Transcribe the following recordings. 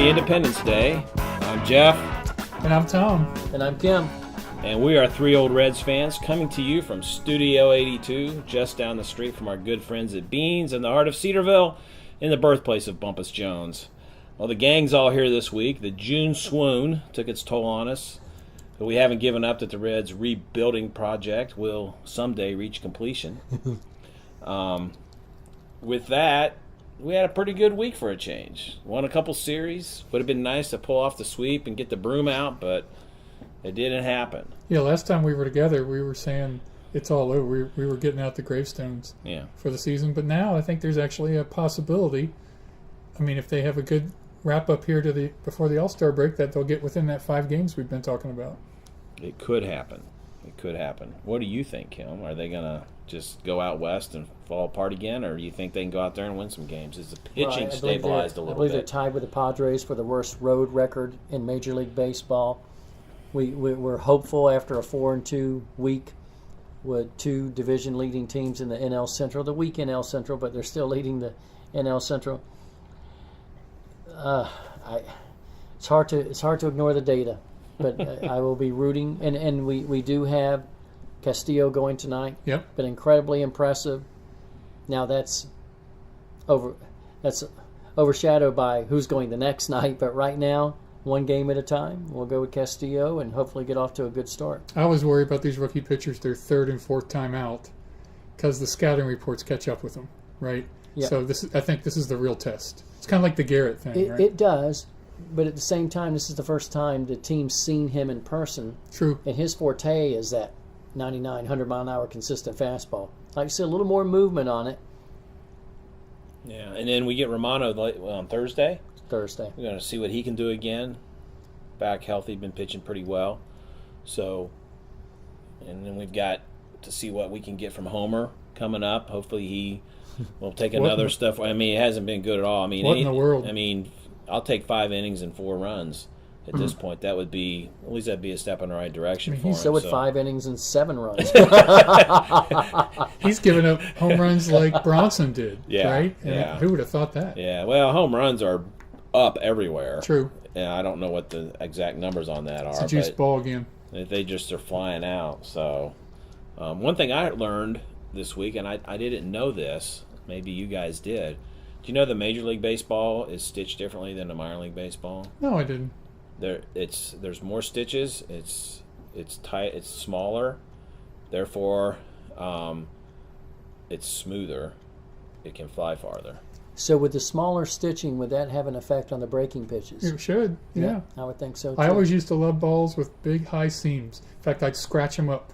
Happy Independence Day. I'm Jeff. And I'm Tom. And I'm Kim. And we are three old Reds fans coming to you from Studio 82, just down the street from our good friends at Beans in the heart of Cedarville, in the birthplace of Bumpus Jones. Well, the gang's all here this week. The June swoon took its toll on us, but we haven't given up that the Reds' rebuilding project will someday reach completion. With that, we had a pretty good week for a change. Won a couple series. Would have been nice to pull off the sweep and get the broom out, but it didn't happen. Yeah, last time we were together, we were saying it's all over. We were getting out the gravestones for the season. But now I think there's actually a possibility. I mean, if they have a good wrap-up here before the All-Star break, that they'll get within that 5 games we've been talking about. It could happen. It could happen. What do you think, Kim? Are they going to just go out west and fall apart again, or do you think they can go out there and win some games? Is the pitching stabilized a little bit? I believe they're tied with the Padres for the worst road record in Major League Baseball. We're hopeful after a 4-2 week with 2 division-leading teams in the NL Central, the weak NL Central, but they're still leading the NL Central. It's hard to ignore the data, but I will be rooting, and we do have Castillo going tonight. Yep. Been incredibly impressive. Now that's overshadowed by who's going the next night, but right now, 1 game at a time, we'll go with Castillo and hopefully get off to a good start. I always worry about these rookie pitchers, their 3rd and 4th time out, because the scouting reports catch up with them, right? Yep. So I think this is the real test. It's kind of like the Garrett thing, right? It does, but at the same time, this is the first time the team's seen him in person. True. And his forte is that 99, 100-mile-an-hour consistent fastball. Like I said, a little more movement on it. Yeah, and then we get Romano on Thursday. We're going to see what he can do again. Back healthy, been pitching pretty well. So, and then we've got to see what we can get from Homer coming up. Hopefully he will take another stuff. I mean, it hasn't been good at all. I mean, what in the world? I mean, I'll take 5 innings and 4 runs. At this point, that would be, at least that'd be a step in the right direction for him. So would 5 innings and 7 runs. He's given up home runs like Bronson did, right? And yeah. Who would have thought that? Yeah, well, home runs are up everywhere. True. Yeah, I don't know what the exact numbers on that are. It's a juice ball again. They just are flying out. So, one thing I learned this week, and I didn't know this, maybe you guys did. Do you know the Major League Baseball is stitched differently than the minor league baseball? No, I didn't. There's more stitches. It's tight. It's smaller. Therefore, it's smoother. It can fly farther. So with the smaller stitching, would that have an effect on the breaking pitches? It should, yeah. I would think so, too. I always used to love balls with big, high seams. In fact, I'd scratch them up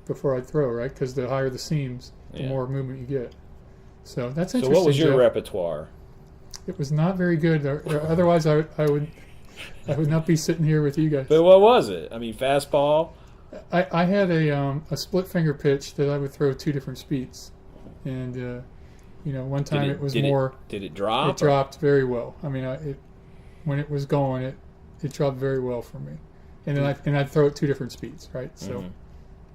before I'd throw, right? Because the higher the seams, the more movement you get. So that's interesting. So what was your Jeff. repertoire? It was not very good. Otherwise, I would not be sitting here with you guys. But what was it? I mean, fastball? I had a split finger pitch that I would throw 2 different speeds. And, one time it was more... Did it drop? It dropped very well. I mean, when it was going, it dropped very well for me. And then I'd throw it 2 different speeds, right? So,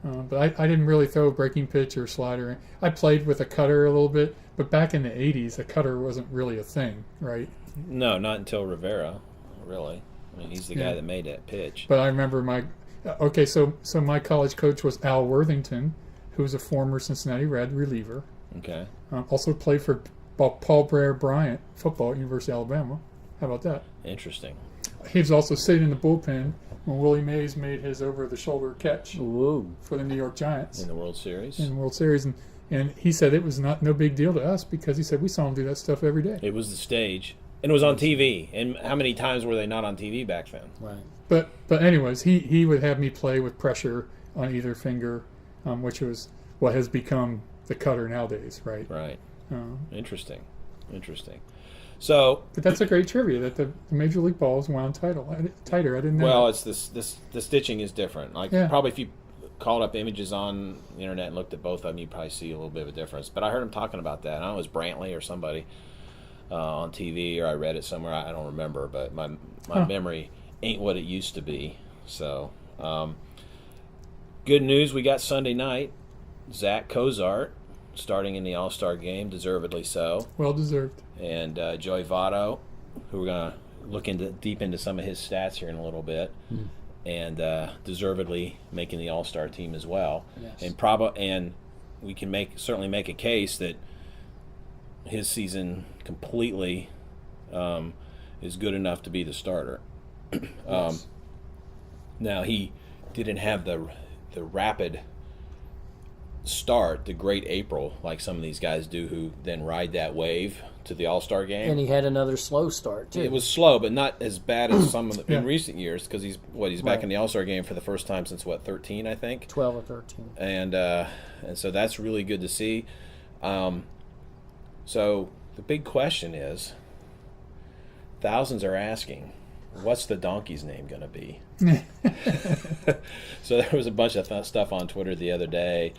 but I didn't really throw a breaking pitch or slider. I played with a cutter a little bit, but back in the 80s, a cutter wasn't really a thing, right? No, not until Rivera, really. I mean, he's the guy that made that pitch. But I remember so my college coach was Al Worthington, who was a former Cincinnati Red reliever. Okay. Also played for Paul Brer Bryant football at University of Alabama. How about that? Interesting. He was also sitting in the bullpen when Willie Mays made his over-the-shoulder catch for the New York Giants. In the World Series. And he said it was no big deal to us because he said we saw him do that stuff every day. It was the stage. And it was on TV. And how many times were they not on TV back then? Right. But anyways, he would have me play with pressure on either finger, which was what has become the cutter nowadays, right? Right. Interesting. So, but that's a great trivia that the Major League Ball is wound tighter. I didn't know. Well, it's the stitching is different. Probably if you called up images on the internet and looked at both of them, you'd probably see a little bit of a difference. But I heard him talking about that. I don't know, it was Brantley or somebody on TV, or I read it somewhere. I don't remember, but my memory ain't what it used to be. So, good news, we got Sunday night. Zach Cozart starting in the All-Star game, deservedly so. Well deserved. And Joey Votto, who we're going to look deep into some of his stats here in a little bit, and deservedly making the All-Star team as well. Yes. And we can certainly make a case that his season completely is good enough to be the starter. Yes. Now, he didn't have the rapid start, the great April, like some of these guys do who then ride that wave to the All-Star game. And he had another slow start, too. It was slow, but not as bad as some of in Yeah. recent years, because he's back in the All-Star game for the first time since, 13, I think? 12 or 13. And so that's really good to see. So the big question is, thousands are asking, what's the donkey's name going to be? So there was a bunch of stuff on Twitter the other day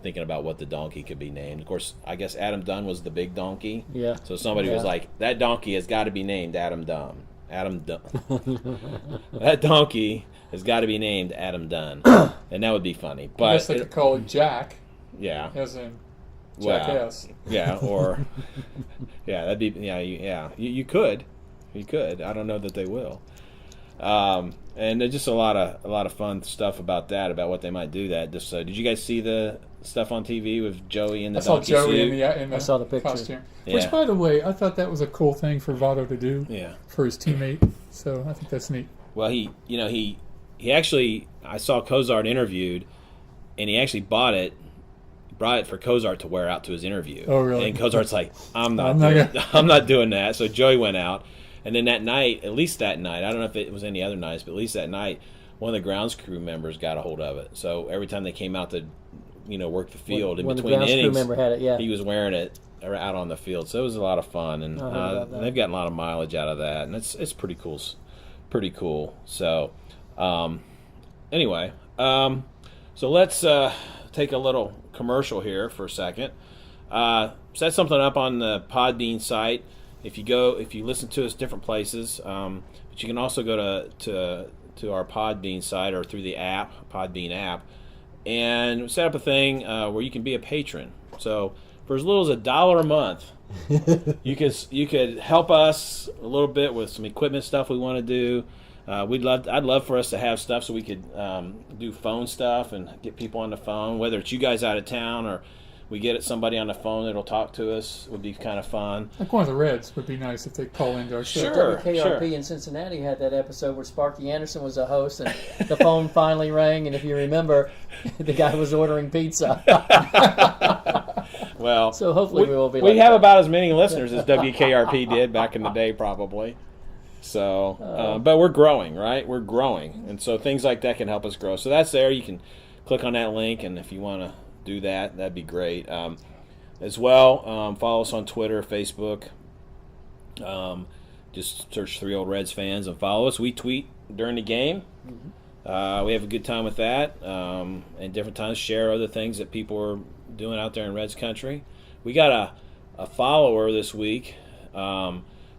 thinking about what the donkey could be named. Of course, I guess Adam Dunn was the big donkey. Yeah. So somebody was like, that donkey has got to be named Adam Dunn. Adam Dunn. That donkey has got to be named Adam Dunn. And that would be funny. But I guess they could call it Jack, yeah. as in Well, jackass. yeah, or that'd be you could. You could. I don't know that they will. And there's just a lot of fun stuff about that, about what they might do that. Just did you guys see the stuff on TV with Joey in the I saw donkey Joey suit? in the I saw the picture. costume. Yeah. Which, by the way, I thought that was a cool thing for Votto to do Yeah. for his teammate. So I think that's neat. Well, he actually, I saw Cozart interviewed, and he actually brought it for Cozart to wear out to his interview. Oh, really? And Cozart's like, I'm not doing that. So Joey went out, and then that night, at least that night, I don't know if it was any other nights, but at least that night, one of the grounds crew members got a hold of it. So every time they came out to, work the field in when between the innings, grounds crew member had it, yeah. he was wearing it out on the field. So it was a lot of fun, and they've gotten a lot of mileage out of that, and it's pretty cool. Pretty cool. So anyway, so let's take a little commercial here for a second. Set something up on the Podbean site. If you listen to us different places, but you can also go to our Podbean site or through the Podbean app, and set up a thing where you can be a patron. So for as little as $1 a month, you could help us a little bit with some equipment stuff we want to do. I'd love for us to have stuff so we could do phone stuff and get people on the phone, whether it's you guys out of town or we get somebody on the phone that'll talk to us. Would be kind of fun. Like one of the Reds would be nice if they call into our show. Sure. WKRP in Cincinnati had that episode where Sparky Anderson was a host, and the phone finally rang, and if you remember, the guy was ordering pizza. Well, So hopefully we will be. We like have that. about as many listeners as WKRP did back in the day, probably. So, but we're growing, right? We're growing, and so things like that can help us grow. So that's there. You can click on that link, and if you want to do that, that'd be great. As well, follow us on Twitter, Facebook. Just search 3 Old Reds Fans and follow us. We tweet during the game. We have a good time with that. And different times share other things that people are doing out there in Reds country. We got a follower this week.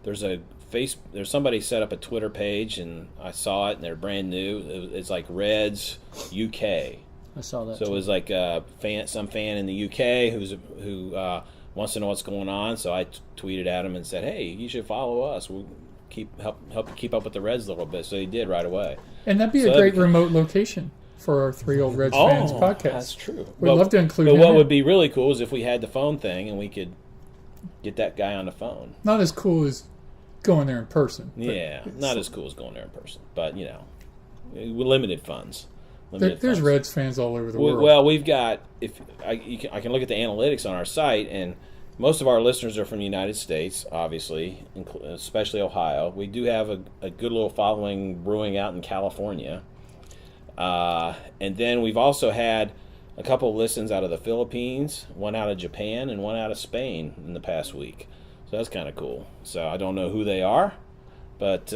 There's somebody set up a Twitter page, and I saw it, and they're brand new. It's like Reds UK. I saw that. So it was like some fan in the UK who wants to know what's going on. So I tweeted at him and said, "Hey, you should follow us. We'll help you keep up with the Reds a little bit." So he did right away. And that'd be a great remote location for our 3 Old Reds Fans podcast. That's true. We'd love to include But him what in. would be really cool is if we had the phone thing and we could get that guy on the phone. Not as cool as going there in person. but Yeah, not as cool as going there in person, but with limited funds. There's funds. Reds fans all over the world. Well, we've got I can look at the analytics on our site, and most of our listeners are from the United States, obviously, especially Ohio. We do have a good little following brewing out in California, and then we've also had a couple of listens out of the Philippines, one out of Japan, and one out of Spain in the past week. So that's kind of cool. So I don't know who they are, but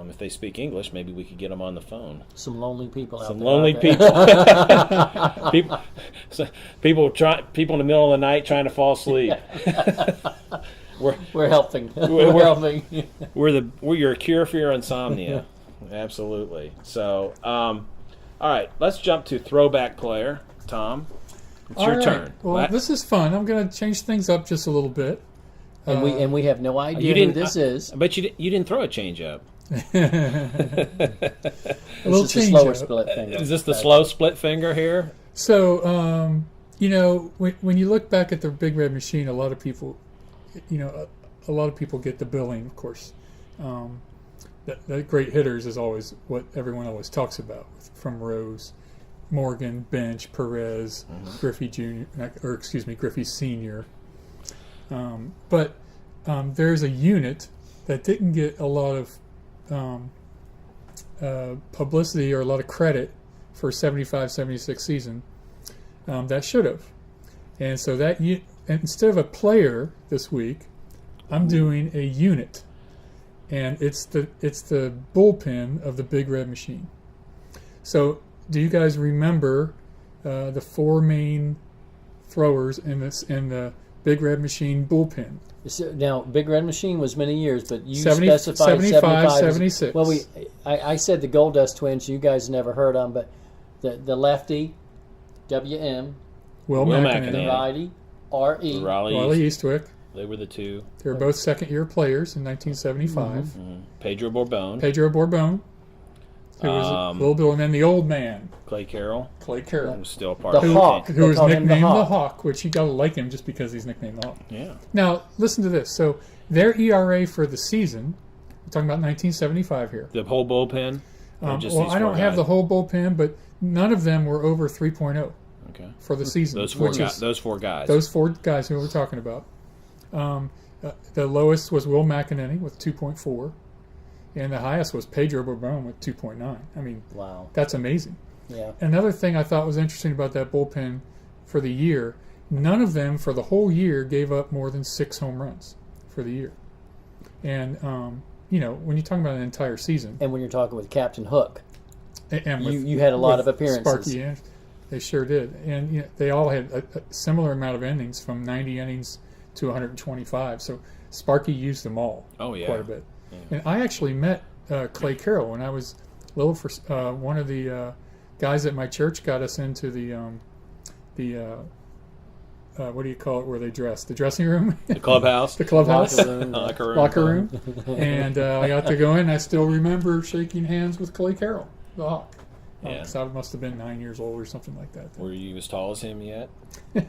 if they speak English, maybe we could get them on the phone. Some lonely people out Some there. lonely people. people in the middle of the night trying to fall asleep. We're helping. We're helping. We're your cure for your insomnia. Absolutely. So, all right, let's jump to throwback player. Tom, it's your turn. Well, this is fun. I'm going to change things up just a little bit. And we have no idea who this is. But you didn't throw a changeup. This is the slower split finger. Is this the slow split finger here? So, when you look back at the Big Red Machine, a lot of people, a lot of people get the billing, of course. That great hitters is always what everyone always talks about, from Rose, Morgan, Bench, Perez, Griffey Griffey Sr. But there's a unit that didn't get a lot of publicity or a lot of credit for 75-76 season that should have. And so and instead of a player this week, I'm doing a unit. And it's the bullpen of the Big Red Machine. So do you guys remember the four main throwers in the Big Red Machine bullpen? Now, Big Red Machine was many years, but you 75, specified 75. 76. Well, I said the Gold Dust Twins. You guys never heard of them, but the lefty, W.M. Will McEnany. The righty, R.E. Raleigh Eastwick. They were the two. They were both second-year players in 1975. Pedro Borbon. Who was Little Bill, and then the old man, Clay Carroll. Was still a part the of Hawk. Who was nicknamed the Hawk, which you got to like him just because he's nicknamed the Hawk. Yeah. Now, listen to this. So, their ERA for the season, we're talking about 1975 here. The whole bullpen? I don't have the whole bullpen, but none of them were over 3.0 for the season. Those four guys. Those four guys who we're talking about. The lowest was Will McEnany with 2.4, and the highest was Pedro Borbon with 2.9. I mean, wow, that's amazing. Yeah. Another thing I thought was interesting about that bullpen for the year, none of them for the whole year gave up more than 6 home runs for the year. And when you're talking about an entire season, and when you're talking with Captain Hook, and you had a lot of appearances. Sparky, yeah, they sure did, and they all had a similar amount of innings, from 90 innings to 125. So Sparky used them all quite a bit. Yeah. And I actually met Clay Carroll when I was little. For one of the guys at my church got us into the what do you call it where they dress? The dressing room? The clubhouse. The clubhouse. Locker room. And I got to go in. I still remember shaking hands with Clay Carroll, the Hawk. Yeah. So I must have been 9 years old or something like that. Were you as tall as him yet?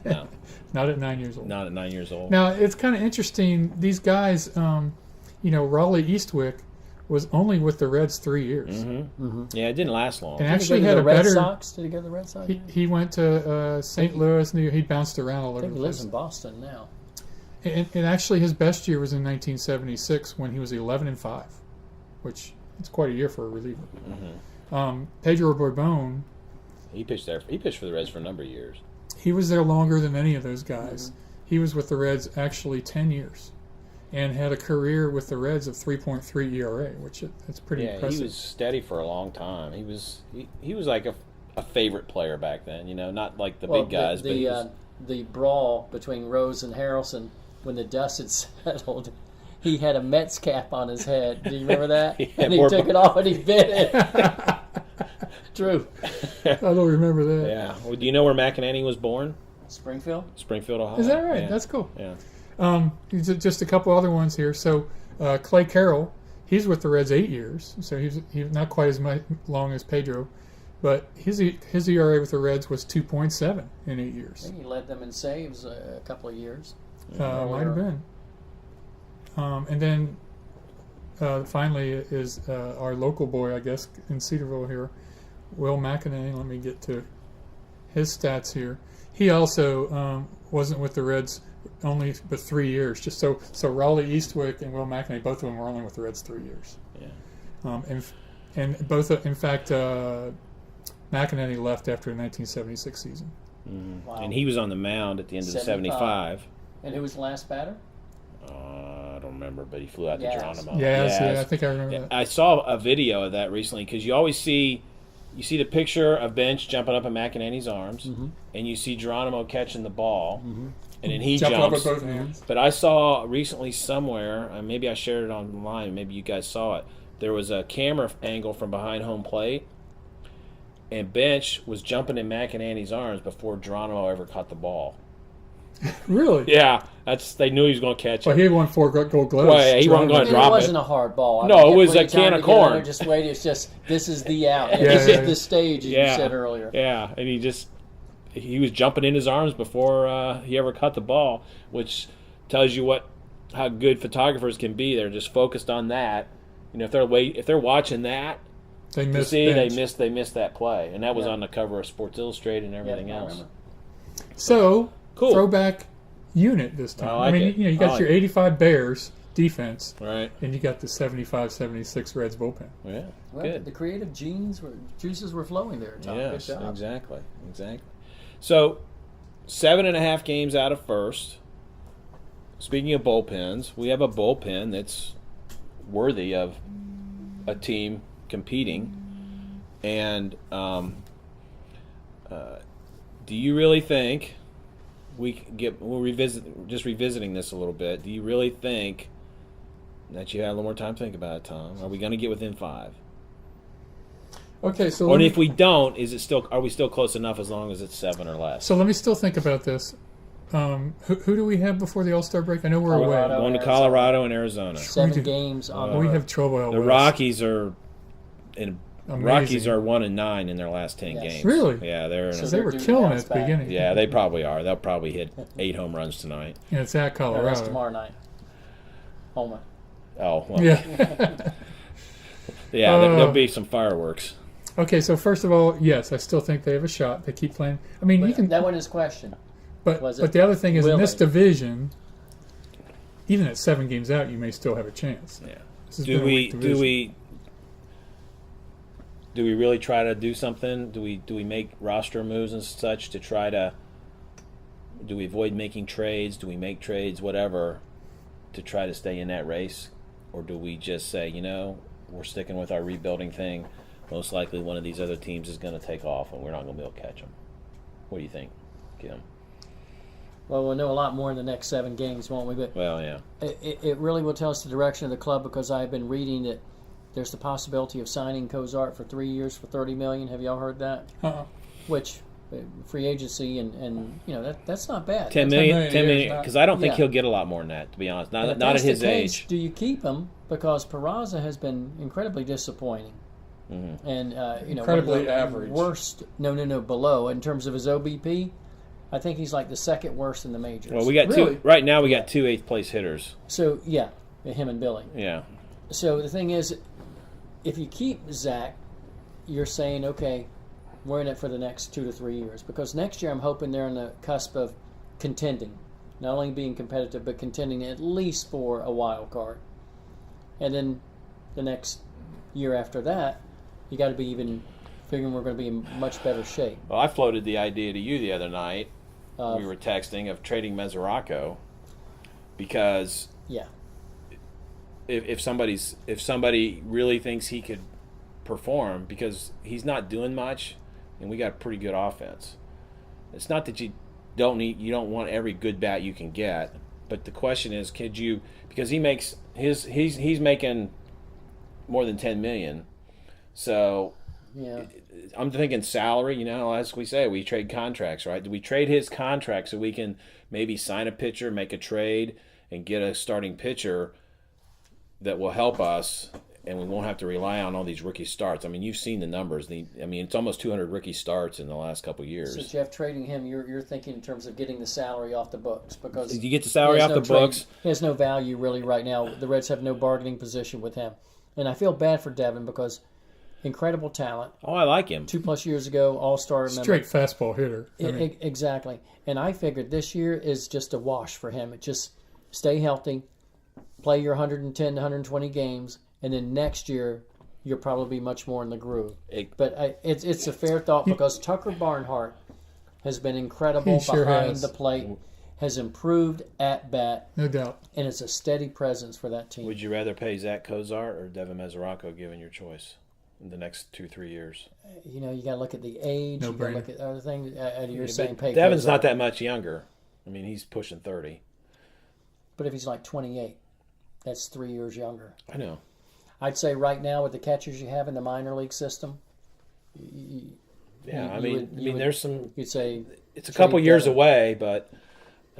No. Not at 9 years old. Not at 9 years old. Now, it's kind of interesting. These guys, Raleigh Eastwick was only with the Reds 3 years. Mm-hmm. Mm-hmm. Yeah, it didn't last long. And actually had a Red better... Sox? Did he go to the Red Sox? He went to St. Louis. He bounced around all over the place. He lives in Boston now. And actually, his best year was in 1976 when he was 11-5, which is quite a year for a reliever. Mm-hmm. Pedro Borbon... He pitched there. He pitched for the Reds for a number of years. He was there longer than any of those guys. Mm-hmm. He was with the Reds actually 10 years, and had a career with the Reds of 3.3 ERA, which that's pretty impressive. He was steady for a long time. He was like a favorite player back then. Not like the big guys. The brawl between Rose and Harrelson when the dust had settled. He had a Mets cap on his head. Do you remember that? And he took it off and he bit it. True. I don't remember that. Yeah. Well, do you know where McEnany was born? Springfield, Ohio. Is that right? Yeah. That's cool. Yeah. Just a couple other ones here. So Clay Carroll, he's with the Reds 8 years. So he's not quite as long as Pedro, but his ERA with the Reds was 2.7 in 8 years. I think he led them in saves a couple of years. Might have been. And then finally is our local boy, I guess, in Cedarville here, Will McEnany. Let me get to his stats here. He also wasn't with the Reds only but 3 years. Just so Raleigh Eastwick and Will McEnany, both of them were only with the Reds 3 years. Yeah. And both, in fact, McEnany left after the 1976 season. Mm-hmm. Wow. And he was on the mound at the end of the 75. And who was the last batter? I don't remember, but he flew out to Geronimo. Yeah, I think I remember that. I saw a video of that recently because you always see the picture of Bench jumping up in McEnany's arms, mm-hmm. and you see Geronimo catching the ball, mm-hmm. and then he jumps up with both hands. But I saw recently somewhere, maybe I shared it online, maybe you guys saw it. There was a camera angle from behind home plate, and Bench was jumping in McEnany's arms before Geronimo ever caught the ball. Really? Yeah, they knew he was going to catch Well, it. he had won 4 Gold Gloves. Well, yeah, he wasn't gonna And drop it wasn't it. a hard ball. No, kept it was plenty a of time can to of get in corn. there, just wait. It's just this is the out. Yeah, This yeah, is the stage, as you said earlier. Yeah, and he was jumping in his arms before he ever caught the ball, which tells you how good photographers can be. They're just focused on that. If they're watching that, They you missed. see, bench. they missed that play, and that was Yeah. on the cover of Sports Illustrated and everything Yeah, I else. remember. So Cool. throwback unit this time. I like mean, it. you I got like your it. 85 Bears defense, Right? and you got the 75-76 Reds bullpen. Yeah. Well, Good. the creative juices were flowing there, Tom. Yes, Good job. exactly. So, 7.5 games out of first. Speaking of bullpens, we have a bullpen that's worthy of a team competing. And do you really think revisiting this a little bit? Do you really think that you had a little more time to think about it, Tom? Are we going to get within 5? Okay, so Or if we don't, are we still close enough as long as it's 7 or less? let me still think about this. Who do we have before the All-Star break? I know we're Colorado. away. Going to Colorado and Arizona. 7 games on We the have trouble out The west. Rockies are Amazing. Rockies are 1-9 in their last 10 Yes. games. Really? Yeah, they're So They were They're due killing to it at the bounce back. beginning. yeah, they probably are. They'll probably hit 8 home runs tonight. And it's at No, that's Colorado. tomorrow night. Homer. Oh, well, Yeah. there'll be some fireworks. Okay, so first of all, yes, I still think they have a shot. They keep playing. I mean, you But can. that wasn't his question. But was it the other thing is, in this willing? division, even at 7 games out, you may still have a chance. Yeah. This has Do been a we weak division. do we really try to do something? Do we make roster moves and such to try to? Do we avoid making trades? Do we make trades, whatever, to try to stay in that race, or do we just say, we're sticking with our rebuilding thing? Most likely, one of these other teams is going to take off, and we're not going to be able to catch them. What do you think, Kim? Well, we'll know a lot more in the next 7 games, won't we? But Well, yeah. it really will tell us the direction of the club, because I've been reading that there's the possibility of signing Cozart for 3 years for $30 million. Have y'all heard that? Uh-uh. Which free agency and that's not bad. 10 million million, years, because I don't think Yeah. he'll get a lot more than that, to be honest. And Not if at that's his the case, age. do you keep him? Because Peraza has been incredibly disappointing. Mm-hmm. And Incredibly one of the average. Worst. No, below in terms of his OBP. I think he's like the second worst in the majors. Well, we got Really? two right now. We got 2 8th-place hitters. So yeah, him and Billy. Yeah. So the thing is, if you keep Zach, you're saying, okay, we're in it for the next 2 to 3 years. Because next year I'm hoping they're on the cusp of contending. Not only being competitive, but contending at least for a wild card. And then the next year after that, you got to be even figuring we're going to be in much better shape. Well, I floated the idea to you the other night. Of- We were texting of trading Mesoraco because Yeah. if somebody really thinks he could perform, because he's not doing much, and we got a pretty good offense. It's not that you don't want every good bat you can get, but the question is, could you? Because he's making more than $10 million, so Yeah. I'm thinking salary. As we say, we trade contracts, right? Do we trade his contract so we can maybe sign a pitcher, make a trade, and get a starting pitcher that will help us, and we won't have to rely on all these rookie starts? I mean, you've seen the numbers. It's almost 200 rookie starts in the last couple of years. So Jeff, trading him, you're thinking in terms of getting the salary off the books, because You get the salary he has off no the trade- books. He has no value really right now. The Reds have no bargaining position with him, and I feel bad for Devin because incredible talent. Oh, I like him. 2+ years ago, All-Star member. Straight fastball hitter. Exactly. And I figured this year is just a wash for him. It just stay healthy, play your 110 to 120 games, and then next year you'll probably be much more in the groove. But it's a fair thought, because Tucker Barnhart has been incredible He sure behind has. the plate, has improved at bat, No doubt. and it's a steady presence for that team. Would you rather pay Zach Cozart or Devin Mesoraco, given your choice, in the next 2-3 years? You got to look at the age. No you got to brainer. look at other things. You're But saying pay Devin's Cozart. not that much younger. I mean, he's pushing 30. But if he's like 28, that's 3 years younger. I know. I'd say right now with the catchers you have in the minor league system, Yeah, You would- there's some. you'd say It's a couple trade years Devin. away, but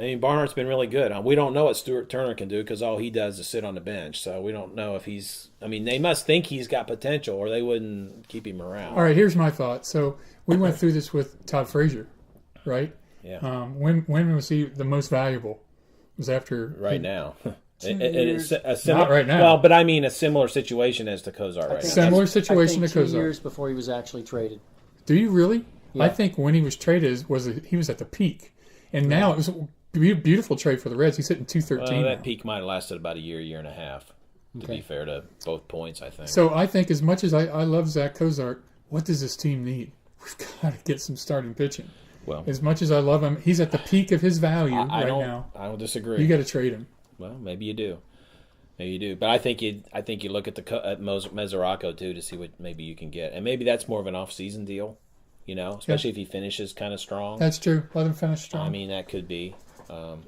I mean, Barnhart's been really good. We don't know what Stuart Turner can do because all he does is sit on the bench. So we don't know if he's. I mean, they must think he's got potential, or they wouldn't keep him around. All right, here's my thought. So we went through this with Todd Frazier, right? Yeah. When was he the most valuable? It was after now. Not right now. Well, but I mean a similar situation as to Kozar right now. Similar situation I to think 2 Kozar. years before he was actually traded. Do you really? Yeah. I think when he was traded, he was at the peak, and now it was a beautiful trade for the Reds. He's hitting 213. That peak might have lasted about a year and a half. To be fair to both points, I think. So I think as much as I love Zach Kozart, what does this team need? We've got to get some starting pitching. Well, as much as I love him, he's at the peak of his value now. I don't disagree. You got to trade him. Well, maybe you do. Maybe you do. But I think you look at Mesoraco too to see what maybe you can get, and maybe that's more of an off-season deal. Especially if he finishes kind of strong. That's true. Let him finish strong. I mean, that could be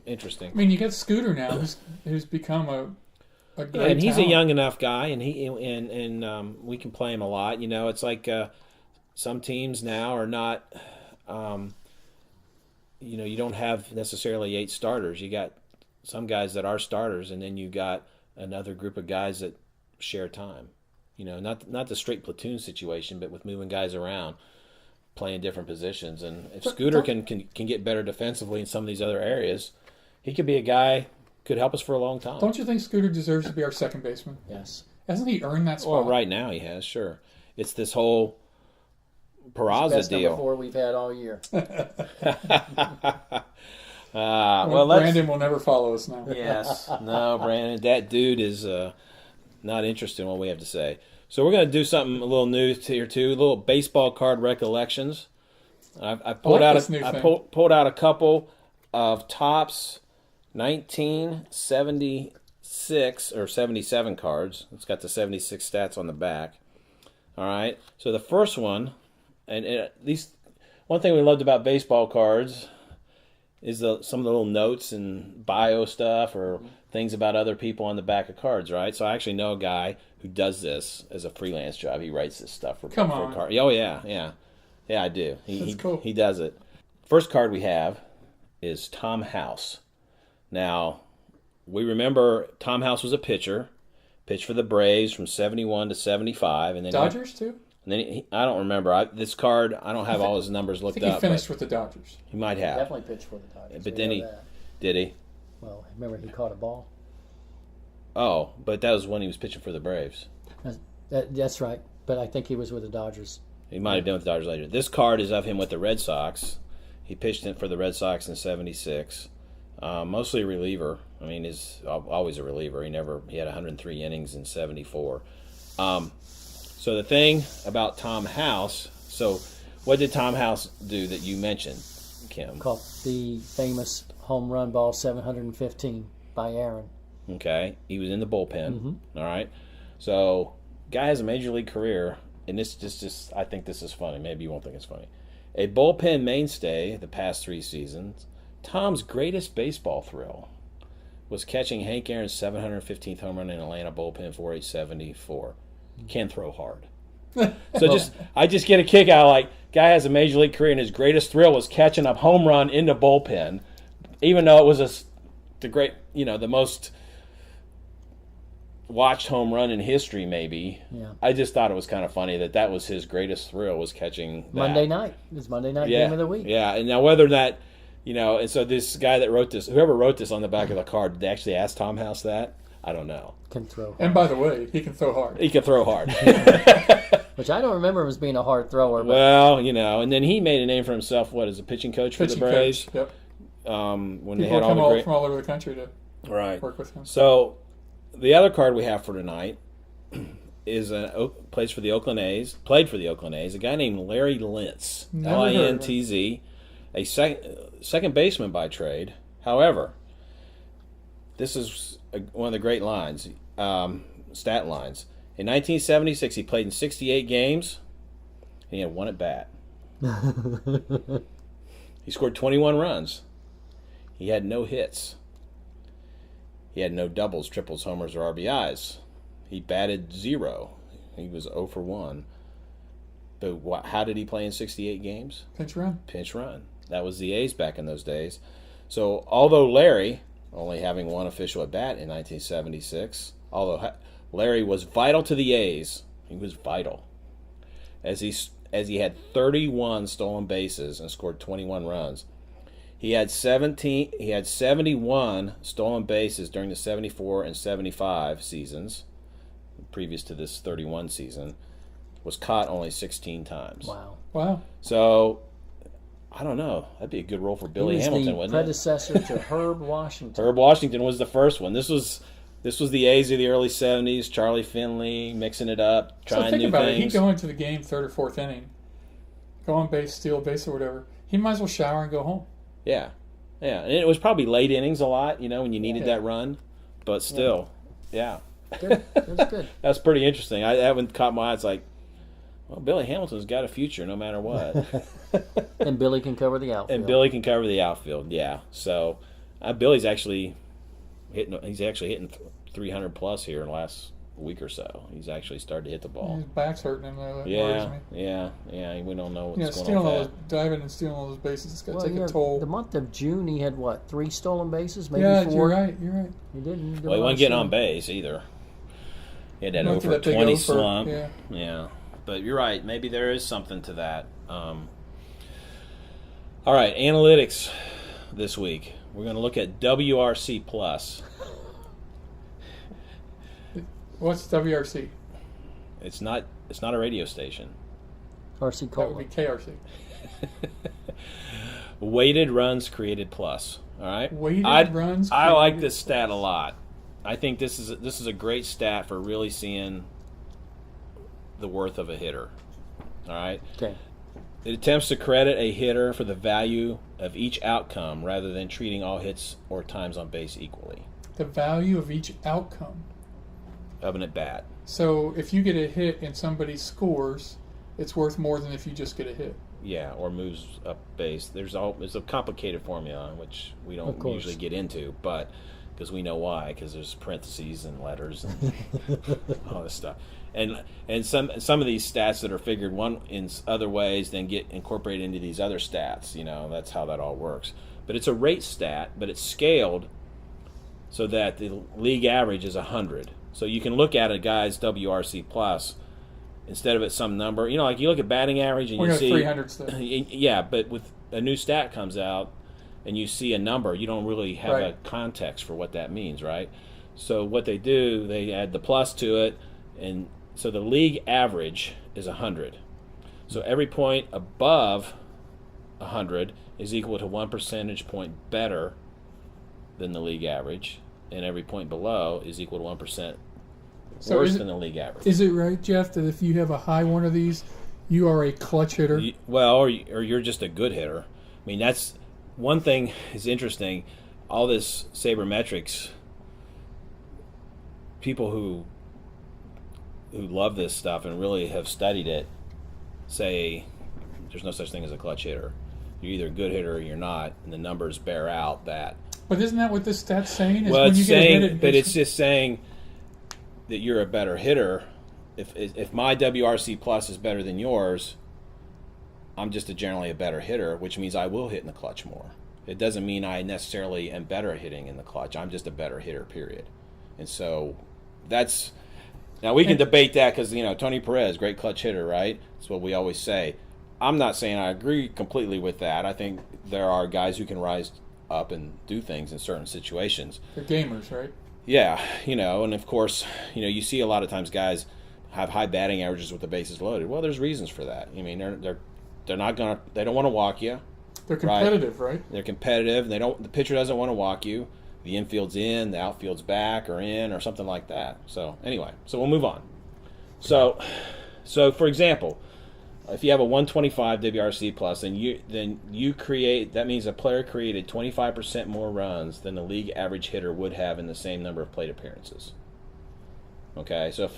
interesting. I mean, you got Scooter now, who's become a great and he's talent. a young enough guy, and we can play him a lot. It's like some teams now are not. You don't have necessarily 8 starters. You got some guys that are starters, and then you got another group of guys that share time. Not the straight platoon situation, but with moving guys around, playing different positions. And if Scooter can get better defensively in some of these other areas, he could be a guy could help us for a long time. Don't you think Scooter deserves to be our second baseman? Yes. Hasn't he earned that spot? Well, right now he has, sure. It's this whole Peraza Best deal. number 4 we've had all year. Brandon will never follow us now. Yes. No, Brandon. That dude is not interested in what we have to say. So we're going to do something a little new here too. A little baseball card recollections. I pulled out a couple of Topps 1976 or 77 cards. It's got the 76 stats on the back. All right. So the first one, and at least one thing we loved about baseball cards is some of the little notes and bio stuff or things about other people on the back of cards, right? So I actually know a guy who does this as a freelance job. He writes this stuff for cards. Oh, yeah, I do. That's cool. He does it. First card we have is Tom House. Now, we remember Tom House was a pitcher, pitched for the Braves from 71 to 75. And then Dodgers, too? And then I don't remember. This card, I don't have all his numbers looked up. I think he finished with the Dodgers. He might have. Definitely pitched for the Dodgers. But then did he? Well, remember he caught a ball? Oh, but that was when he was pitching for the Braves. That's right. But I think he was with the Dodgers. He might have been with the Dodgers later. This card is of him with the Red Sox. He pitched for the Red Sox in 76. Mostly a reliever. I mean, he's always a reliever. He had 103 innings in 74. So the thing about Tom House, so what did Tom House do that you mentioned, Kim? Caught the famous home run ball 715 by Aaron. Okay. He was in the bullpen. Mm-hmm. All right. So guy has a major league career, and this just I think this is funny. Maybe you won't think it's funny. A bullpen mainstay the past 3 seasons, Tom's greatest baseball thrill was catching Hank Aaron's 715th home run in Atlanta bullpen for 874. Can throw hard. So I just get a kick out like guy has a major league career and his greatest thrill was catching a home run in the bullpen, even though it was the most watched home run in history maybe. Yeah. I just thought it was kind of funny that was his greatest thrill was catching that. Monday night. It was Monday night game of the week. Yeah, and now whether that and so this guy that wrote this, whoever wrote this on the back of the card, did they actually ask Tom House that? I don't know. Can throw hard. And by the way, he can throw hard. He can throw hard. Which I don't remember him as being a hard thrower. But well, and then he made a name for himself, as a pitching coach for the Braves. Coach, yep. When People they had all from all over the country to work with him. So the other card we have for tonight is played for the Oakland A's, a guy named Larry Lintz, Lintz, a second baseman by trade. However, this is one of the great lines, stat lines. In 1976, he played in 68 games, and he had 1 at bat. He scored 21 runs. He had no hits. He had no doubles, triples, homers, or RBIs. He batted 0. He was 0 for 1. But how did he play in 68 games? Pinch run. Pinch run. That was the A's back in those days. So although Larry, only having one official at bat in 1976, although Larry was vital to the A's, he was vital, as he had 31 stolen bases and scored 21 runs. He had 71 stolen bases during the 74 and 75 seasons, previous to this 31 season, was caught only 16 times. Wow. So, I don't know. That'd be a good role for Billy Hamilton, wouldn't it? Predecessor to Herb Washington. Herb Washington was the first one. This was the A's of the early 70s, Charlie Finley, mixing it up, trying new things. So think about it. He'd go into the game third or fourth inning, go on base, steal a base or whatever. He might as well shower and go home. Yeah. Yeah. And it was probably late innings a lot, when you needed that run. But still, yeah. Good. It was good. That's pretty interesting. That one caught my eye. It's like, well, Billy Hamilton's got a future no matter what. And Billy can cover the outfield. Yeah. So Billy's actually hitting 300 plus here in the last week or so. He's actually started to hit the ball. His back's hurting him, though. Yeah. We don't know what's going on. Diving and stealing all those bases, it's going to take a the toll. month of June, he had, 3 stolen bases? Maybe 4? You're right. He didn't. He wasn't getting on base either. He had that over 20 slump. Yeah. But you're right. Maybe there is something to that. All right, analytics this week. We're going to look at WRC plus. What's WRC? It's not a radio station. RC That Cola. would be KRC. Weighted runs created plus. All right. Weighted runs. I like this stat a lot. I think this is a great stat for really seeing the worth of a hitter. All right. Okay. It attempts to credit a hitter for the value of each outcome rather than treating all hits or times on base equally. The value of each outcome of an at bat. So if you get a hit and somebody scores, it's worth more than if you just get a hit. Yeah, or moves up base. There's a complicated formula which we don't usually get into, but because we know why, because there's parentheses and letters and all this stuff. And some of these stats that are figured one in other ways then get incorporated into these other stats. That's how that all works. But it's a rate stat, but it's scaled so that the league average is 100. So you can look at a guy's WRC plus instead of at some number. Like you look at batting average and you see 300 stuff. Yeah, but with a new stat comes out and you see a number, you don't really have a context for what that means, right? So what they do, they add the plus to it, and so the league average is 100. So every point above 100 is equal to 1 percentage point better than the league average, and every point below is equal to 1% worse than the league average. Is it right, Jeff, that if you have a high one of these, you are a clutch hitter? Or you're just a good hitter. I mean, that's one thing is interesting. All this sabermetrics, people who love this stuff and really have studied it say there's no such thing as a clutch hitter. You're either a good hitter or you're not, and the numbers bear out that. But isn't that what this stat's saying? Well, it's saying, but it's just saying that you're a better hitter. If my WRC plus is better than yours, I'm just generally a better hitter, which means I will hit in the clutch more. It doesn't mean I necessarily am better at hitting in the clutch. I'm just a better hitter, period. And so that's... Now, we can debate that because, Tony Perez, great clutch hitter, right? That's what we always say. I'm not saying I agree completely with that. I think there are guys who can rise up and do things in certain situations. They're gamers, right? Yeah, and of course, you see a lot of times guys have high batting averages with the bases loaded. Well, there's reasons for that. I mean, they don't want to walk you. They're competitive, right? They're competitive. The pitcher doesn't want to walk you. The infield's in, the outfield's back or in or something like that. So anyway, we'll move on. So for example, if you have a 125 WRC plus, then you create, that means a player created 25% more runs than the league average hitter would have in the same number of plate appearances. Okay, so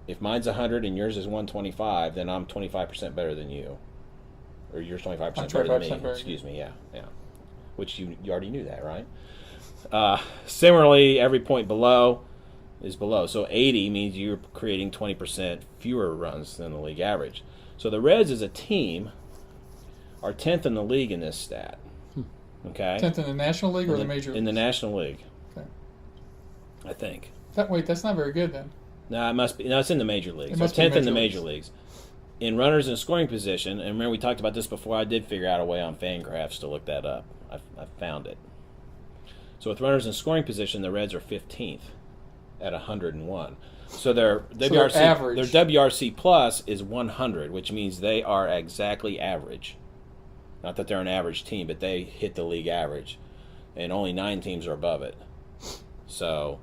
if mine's 100 and yours is 125, then I'm 25% better than you, or you're 25% better than me. Excuse me, yeah. Which you already knew that, right? Similarly, every point below is below. So 80 means you're creating 20% fewer runs than the league average. So the Reds as a team are 10th in the league in this stat. Okay. 10th in the National League or the Major League? In the National League. Okay. I think. That's not very good then. No, it must be. No, it's in the Major Leagues. It So must be 10th in the Major Major Leagues. In runners in scoring position, and remember we talked about this before, I did figure out a way on Fangraphs to look that up. I found it. So with runners in scoring position, the Reds are 15th at 101. So their WRC, average. their WRC plus is 100, which means they are exactly average. Not that they're an average team, but they hit the league average, and only 9 teams are above it. So,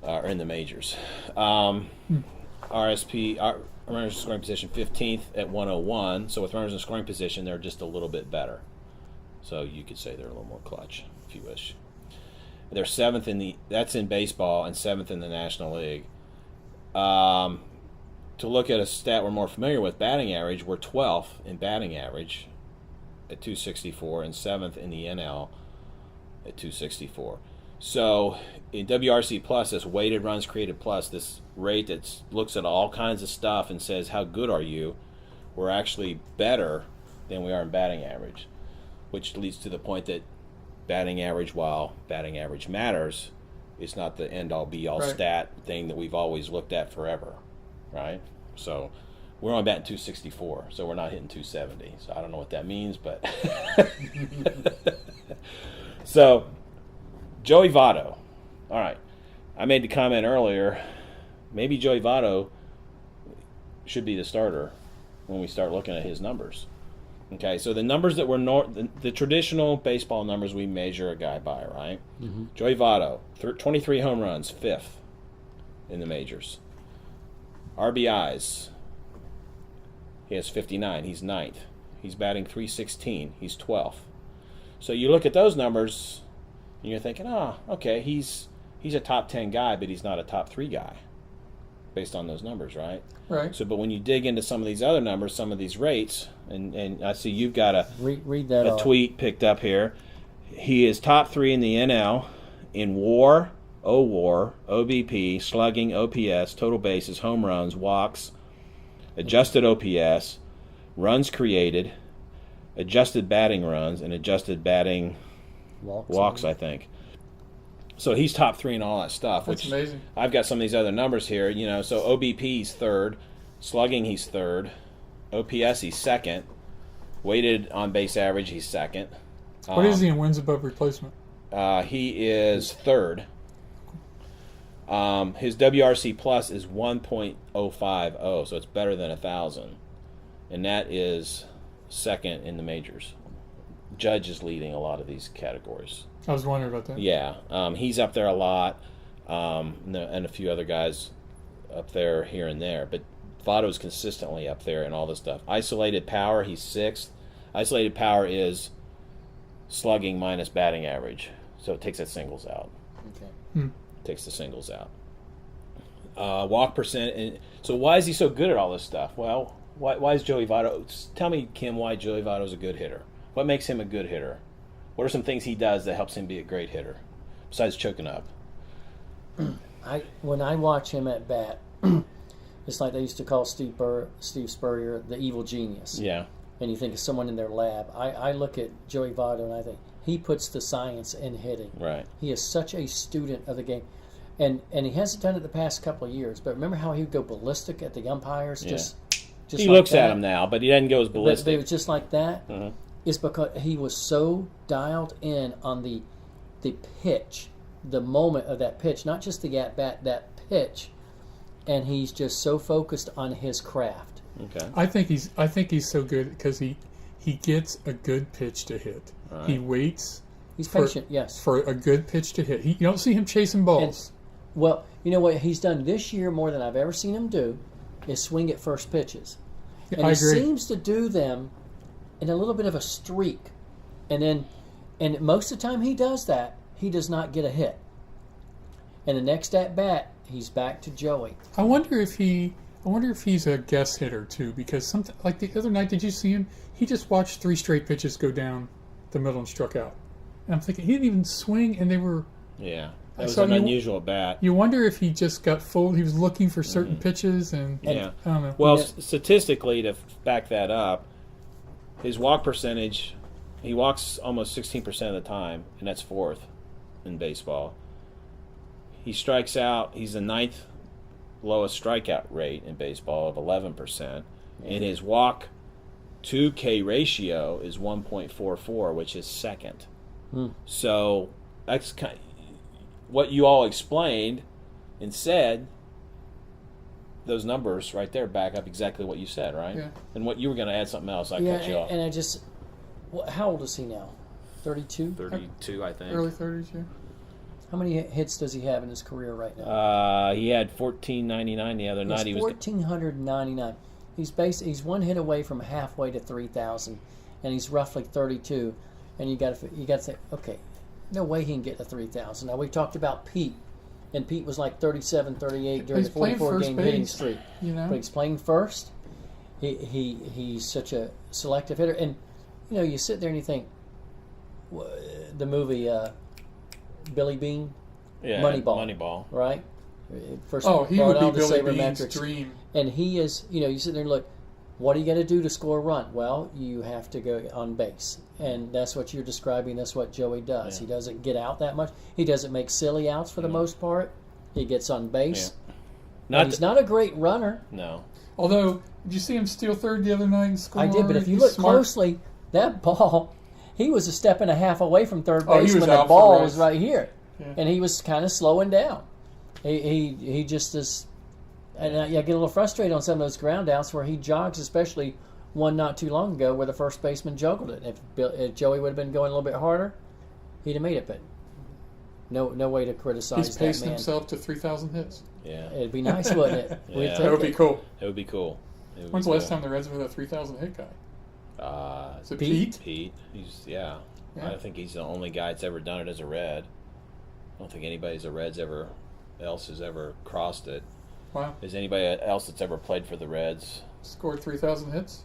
are in the majors. RSP, runners in scoring position 15th at 101. So with runners in scoring position, they're just a little bit better. So you could say they're a little more clutch, if you wish. They're 7th that's in baseball, and 7th in the National League. To look at a stat we're more familiar with, batting average, we're 12th in batting average at 264, and 7th in the NL at 264. So in WRC plus, this weighted runs created plus, this rate that looks at all kinds of stuff and says how good are you, we're actually better than we are in batting average, which leads to the point that batting average, while batting average matters, is not the end-all be-all stat thing that we've always looked at forever, right? So we're only batting 264, so we're not hitting 270. So I don't know what that means, but so Joey Votto. All right, I made the comment earlier. Maybe Joey Votto should be the starter when we start looking at his numbers. Okay, so the numbers that were the traditional baseball numbers we measure a guy by, right? Mm-hmm. Joey Votto, 23 home runs, 5th in the majors. RBIs, he has 59. He's 9th. He's batting .316. He's 12th. So you look at those numbers, and you're thinking, okay, he's a top 10 guy, but he's not a top 3 guy, based on those numbers, right? Right. So, but when you dig into some of these other numbers, some of these rates, and I see you've got read that a tweet picked up here. He is top 3 in the NL in WAR, OWAR, OBP, slugging, OPS, total bases, home runs, walks, adjusted OPS, runs created, adjusted batting runs, and adjusted batting walks, I think. So he's top 3 in all that stuff. That's amazing. I've got some of these other numbers here. So OBP he's 3rd, slugging he's 3rd, OPS he's 2nd, weighted on base average he's 2nd. What is he in wins above replacement? He is 3rd. His WRC plus is 1.050, so it's better than 1,000, and that is 2nd in the majors. Judge is leading a lot of these categories. I was wondering about that. Yeah, he's up there a lot, and a few other guys up there here and there. But Votto's consistently up there in all this stuff. Isolated power, he's 6th. Isolated power is slugging minus batting average, so it takes that singles out. Okay. Takes the singles out. Walk percent. And so why is he so good at all this stuff? Well, why is Joey Votto? Tell me, Kim, why Joey Votto is a good hitter. What makes him a good hitter? What are some things he does that helps him be a great hitter, besides choking up? When I watch him at bat, it's like they used to call Steve Spurrier the evil genius. Yeah. And you think of someone in their lab. I look at Joey Votto and I think he puts the science in hitting. Right. He is such a student of the game. And he hasn't done it the past couple of years, but remember how he would go ballistic at the umpires? Yeah. Just he like looks that? at him now, but he doesn't go as ballistic. But it was just like that. Mm-hmm. It's because he was so dialed in on the pitch, the moment of that pitch, not just the at-bat, that pitch, and he's just so focused on his craft. Okay. I think he's so good because he gets a good pitch to hit. Right. He waits. He's patient, yes. For a good pitch to hit. You don't see him chasing balls. Well, you know what he's done this year more than I've ever seen him do is swing at first pitches. And I he agree. seems to do them in a little bit of a streak. And most of the time he does that, he does not get a hit. And the next at bat, he's back to Joey. I wonder if he's a guess hitter too, because something like the other night, did you see him? He just watched 3 straight pitches go down the middle and struck out. And I'm thinking he didn't even swing, and they were. Yeah, that was an unusual bat. You wonder if he just got fooled. He was looking for certain pitches, and yeah. I don't know. Well, statistically, to back that up, his walk percentage he walks almost 16% of the time, and that's fourth in baseball. He strikes out. He's the ninth lowest strikeout rate in baseball of 11%. And his walk to K ratio is 1.44, which is second. So that's kind of what you all explained and said. Those numbers right there back up exactly what you said, right? Yeah. And what you were going to add something else. I cut you off. And I just, how old is he now? 32? 32, I think. Early 30s, yeah. How many hits does he have in his career right now? He had 1499 the other night. He was 1,499. He's one hit away from halfway to 3,000, and he's roughly 32. And you got to say, okay, no way he can get to 3,000. Now we talked about Pete, and Pete was like 37, 38 during the 44-game hitting streak. You know? But he's playing first. He's such a selective hitter, and you sit there and you think, the movie Billy Bean, Moneyball, right? First he would be the Billy Bean's sabermetrics. dream. And he is, you sit there and look, what are you going to do to score a run? Well, you have to go on base. And that's what you're describing. That's what Joey does. Yeah. He doesn't get out that much. He doesn't make silly outs for the most part. He gets on base. Yeah. He's not a great runner. No. Although, did you see him steal third the other night and score? I did, but if you He's look smart. closely, that ball, he was a step and a half away from third Oh, he base was when the out for ball rest. was right here. Yeah. And he was kind of slowing down. He just is, and I get a little frustrated on some of those ground outs where he jogs, especially one not too long ago where the first baseman juggled it. If Joey would have been going a little bit harder, he'd have made it. But no way to criticize He's that paced man. himself to 3,000 hits. Yeah. It'd be nice, wouldn't it? Yeah. That would be cool. It would be cool. When's the last time the Reds have had a 3,000 hit guy? Is it Pete? Pete. Yeah. I think he's the only guy that's ever done it as a Red. I don't think anybody's a Reds else has ever crossed it. Wow. Is anybody else that's ever played for the Reds? Scored 3,000 hits?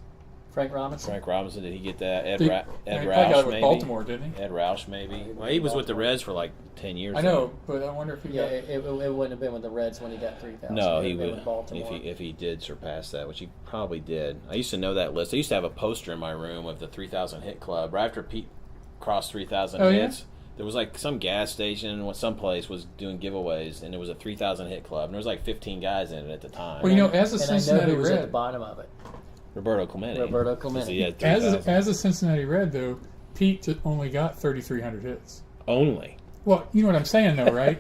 Frank Robinson. Frank Robinson, did he get that? Ed He Roush, probably got it with maybe? Baltimore, didn't he? Ed Roush, maybe. Well, he was with the Reds for like 10 years. I know, but I wonder if he Yeah, got... it wouldn't have been with the Reds when he got 3,000. No, It he would have been would. with Baltimore. If he did surpass that, which he probably did. I used to know that list. I used to have a poster in my room of the 3,000 hit club. Right after Pete crossed 3,000 Oh, yeah? hits, there was like some gas station, some place was doing giveaways, and there was a 3,000 hit club, and there was like 15 guys in it at the time. Well, as a and I know Cincinnati who was at the Red... bottom of it. Roberto Clemente. Roberto Clemente. He had As 3,000. a Cincinnati Red, though, Pete only got 3,300 hits. Only. Well, you know what I'm saying, though, right?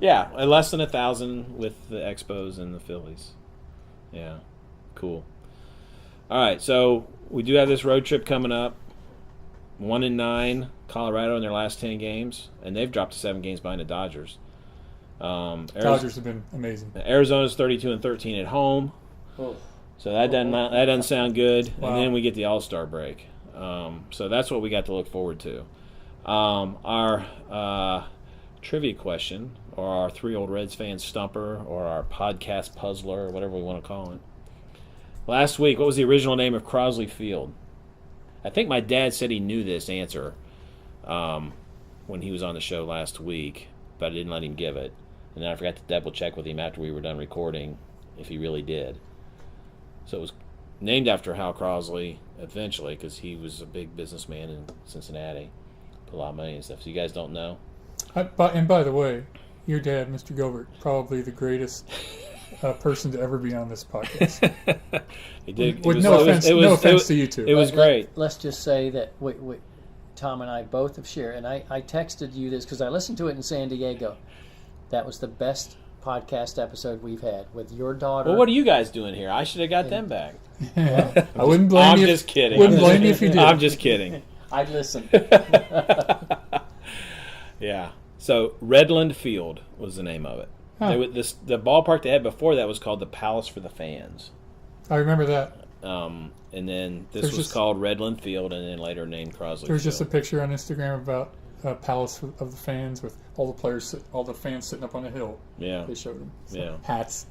Yeah, and less than 1,000 with the Expos and the Phillies. Yeah, cool. All right, so we do have this road trip coming up. 1-9 Colorado in their last 10 games, and they've dropped to 7 games behind the Dodgers. Dodgers have been amazing. Arizona's 32-13 at home, Oh. so that doesn't sound good. Wow. And then we get the All-Star break, so that's what we got to look forward to. Our trivia question, or our 3 Old Reds fan stumper, or our podcast puzzler, or whatever we want to call it. Last week, what was the original name of Crosley Field? I think my dad said he knew this answer when he was on the show last week, but I didn't let him give it. And then I forgot to double check with him after we were done recording if he really did. So it was named after Hal Crosley eventually because he was a big businessman in Cincinnati. Put a lot of money and stuff. So you guys don't know? And by the way, your dad, Mr. Gilbert, probably the greatest person to ever be on this podcast. He did. With no offense to you two. It was great. Let's just say that Tom and I both have shared, and I texted you this because I listened to it in San Diego. That was the best podcast episode we've had with your daughter. Well, what are you guys doing here? I should have got them back. I wouldn't blame I'm you. just kidding. Wouldn't blame you if you did. I'm just kidding. I listened. Yeah. So Redland Field was the name of it. Huh. The ballpark they had before that was called the Palace for the Fans. I remember that. And then this There's was just- called Redland Field, and then later named Crosley There was just a Field. picture on Instagram about a Palace of the Fans with all the fans sitting up on a hill. Yeah. They showed them. Yeah. Hats,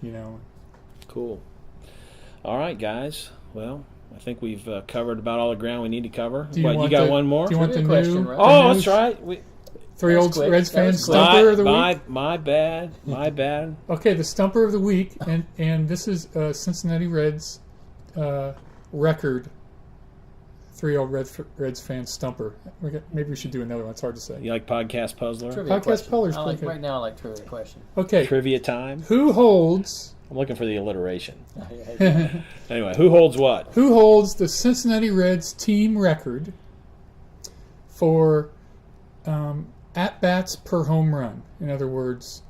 Cool. All right, guys. Well, I think we've covered about all the ground we need to cover. Do you What, you want got the- one more? Do you want the Trivia new? question, right? the Oh, new that's right. 3 That was Old quick. Reds That was fans quick. stumper of the week. My bad. My bad. Okay, the stumper of the week, and this is Cincinnati Reds record 3-year-old Reds fan stumper. Maybe we should do another one. It's hard to say. You like podcast puzzler? Trivia Podcast question. Puzzler's I like, pretty good. right now, I like trivia question. Okay. Trivia time. Who holds I'm looking for the alliteration. Anyway, who holds what? Who holds the Cincinnati Reds team record for at-bats per home run? In other words,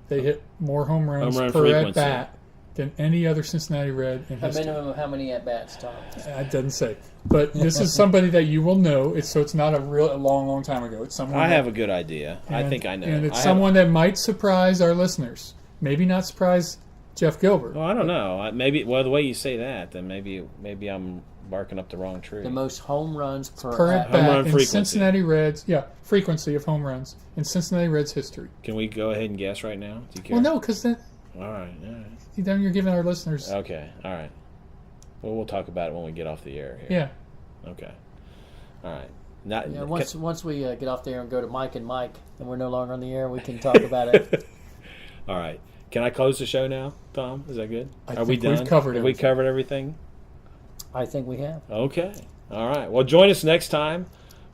they hit more home runs Home run per frequency. at-bat than any other Cincinnati Red in A history. minimum of how many at bats, Tom? It doesn't say. But this is somebody that you will know. So it's not a long time ago. It's someone I that- have a good idea. I think I know. And it's I someone that might surprise our listeners. Maybe not surprise Jeff Gilbert. Well, I don't know. Maybe. Well, the way you say that, then maybe I'm barking up the wrong tree. The most home runs per Per at at Home bat run in frequency. Cincinnati Reds. Yeah, frequency of home runs in Cincinnati Reds history. Can we go ahead and guess right now? Do you care? Well, no, because then All right. you're giving our listeners. Okay. All right. Well, we'll talk about it when we get off the air here. Yeah. Okay. All right. Not, Yeah, once we get off there and go to Mike and Mike, and we're no longer on the air, we can talk about it. All right. Can I close the show now, Tom? Is that good? I Are we think done? we've covered Have we everything. covered everything? I think we have. Okay. All right. Well, join us next time.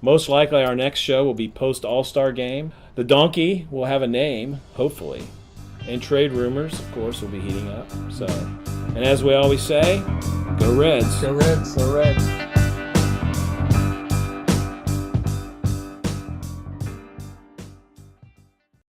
Most likely our next show will be post All-Star game. The donkey will have a name, hopefully. And trade rumors, of course, will be heating up. So, and as we always say, go Reds. Go Reds. Go Reds.